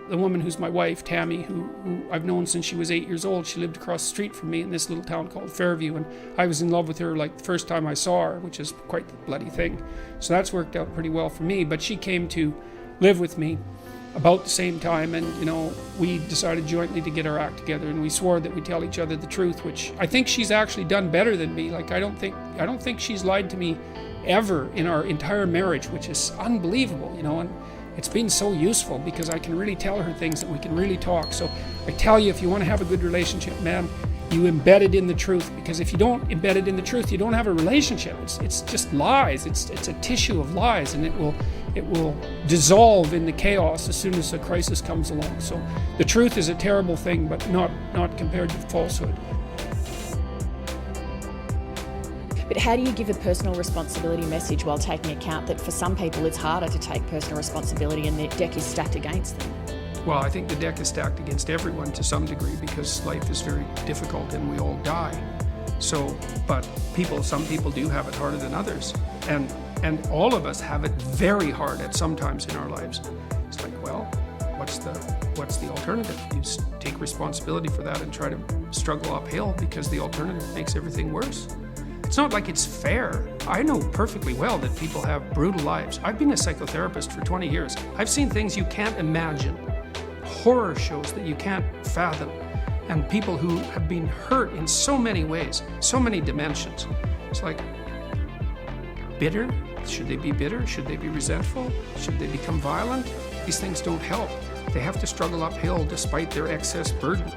the woman who's my wife, Tammy, who I've known since she was 8 years old. She lived across the street from me in this little town called Fairview, and I was in love with her like the first time I saw her, which is quite the bloody thing. So that's worked out pretty well for me. But she came to live with me about the same time, and we decided jointly to get our act together, and we swore that we'd tell each other the truth, which I think she's actually done better than me. Like I don't think she's lied to me ever in our entire marriage, which is unbelievable, and it's been so useful because I can really tell her things that we can really talk. So I tell you, if you want to have a good relationship, man, you embed it in the truth, because if you don't embed it in the truth, you don't have a relationship. It's just lies. It's a tissue of lies, and it will dissolve in the chaos as soon as a crisis comes along. So the truth is a terrible thing, but not compared to falsehood. But how do you give a personal responsibility message while taking account that for some people it's harder to take personal responsibility and the deck is stacked against them? Well, I think the deck is stacked against everyone to some degree, because life is very difficult and we all die. So, but some people do have it harder than others. And all of us have it very hard at some times in our lives. It's like, well, what's the alternative? You take responsibility for that and try to struggle uphill, because the alternative makes everything worse. It's not like it's fair. I know perfectly well that people have brutal lives. I've been a psychotherapist for 20 years. I've seen things you can't imagine. Horror shows that you can't fathom. And people who have been hurt in so many ways, so many dimensions. It's like, bitter? Should they be bitter? Should they be resentful? Should they become violent? These things don't help. They have to struggle uphill despite their excess burden.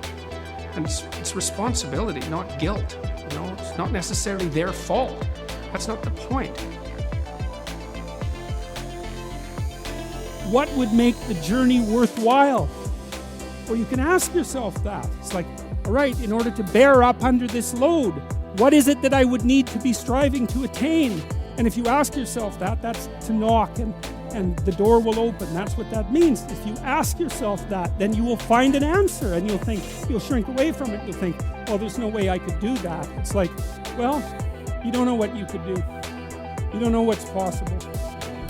And it's responsibility, not guilt. It's not necessarily their fault. That's not the point. What would make the journey worthwhile? Or you can ask yourself that. It's like, all right, in order to bear up under this load, what is it that I would need to be striving to attain? And if you ask yourself that, that's to knock, and the door will open. That's what that means. If you ask yourself that, then you will find an answer, and you'll shrink away from it. You'll think, oh, there's no way I could do that. It's like, well, you don't know what you could do. You don't know what's possible.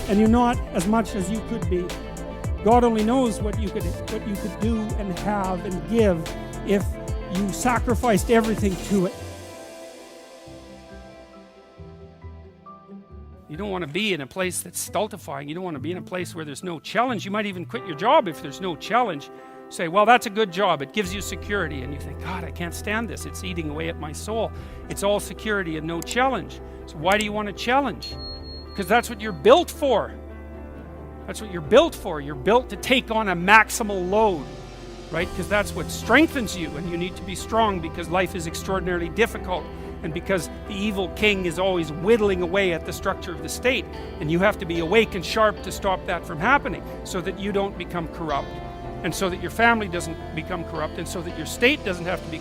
And you're not as much as you could be. God only knows what you could do and have and give if you sacrificed everything to it. You don't want to be in a place that's stultifying. You don't want to be in a place where there's no challenge. You might even quit your job if there's no challenge. Say, well, that's a good job. It gives you security. And you think, God, I can't stand this. It's eating away at my soul. It's all security and no challenge. So why do you want to challenge? Because that's what you're built for. That's what you're built for. You're built to take on a maximal load, right? Because that's what strengthens you, and you need to be strong because life is extraordinarily difficult, and because the evil king is always whittling away at the structure of the state, and you have to be awake and sharp to stop that from happening, so that you don't become corrupt, and so that your family doesn't become corrupt, and so that your state doesn't have to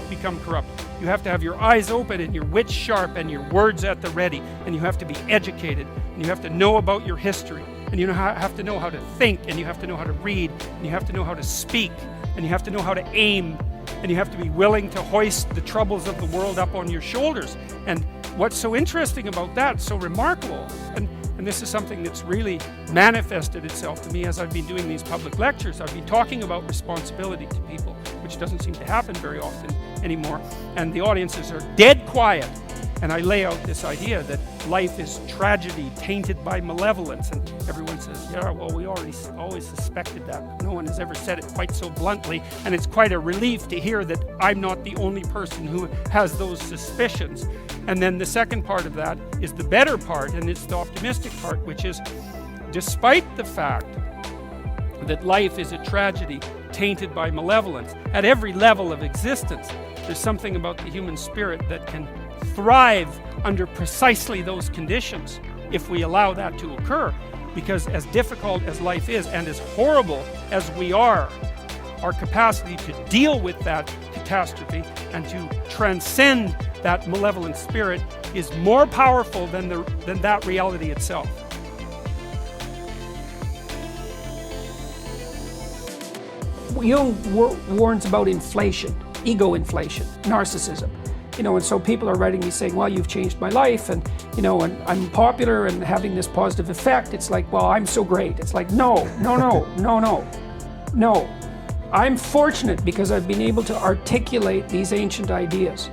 become corrupt. You have to have your eyes open and your wits sharp and your words at the ready, and you have to be educated, and you have to know about your history, and you have to know how to think, and you have to know how to read, and you have to know how to speak, and you have to know how to aim, and you have to be willing to hoist the troubles of the world up on your shoulders. And what's so interesting about that, so remarkable, and this is something that's really manifested itself to me as I've been doing these public lectures. I've been talking about responsibility to people, which doesn't seem to happen very often anymore, and the audiences are dead quiet. And I lay out this idea that life is tragedy tainted by malevolence, and everyone says, yeah, well, we always suspected that. No one has ever said it quite so bluntly, and it's quite a relief to hear that I'm not the only person who has those suspicions. And then the second part of that is the better part, and it's the optimistic part, which is, despite the fact that life is a tragedy tainted by malevolence, at every level of existence, there's something about the human spirit that can thrive under precisely those conditions if we allow that to occur. Because as difficult as life is, and as horrible as we are, our capacity to deal with that catastrophe and to transcend that malevolent spirit is more powerful than that reality itself. Jung warns about inflation, ego inflation, narcissism. And so people are writing me saying, well, you've changed my life, and and I'm popular and having this positive effect. It's like, well, I'm so great. It's like, no. No. I'm fortunate because I've been able to articulate these ancient ideas.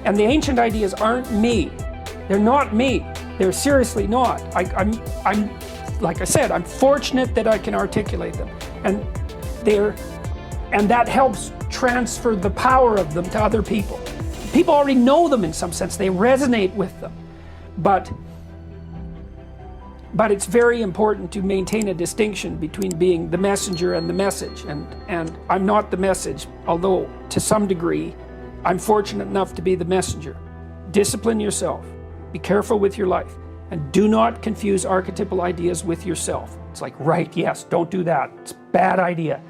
And the ancient ideas aren't me. They're not me. They're seriously not. I'm like I said, I'm fortunate that I can articulate them. And that helps transfer the power of them to other people. People already know them in some sense. They resonate with them. But it's very important to maintain a distinction between being the messenger and the message. And I'm not the message, although to some degree, I'm fortunate enough to be the messenger. Discipline yourself. Be careful with your life. And do not confuse archetypal ideas with yourself. It's like, right, yes, don't do that. It's a bad idea.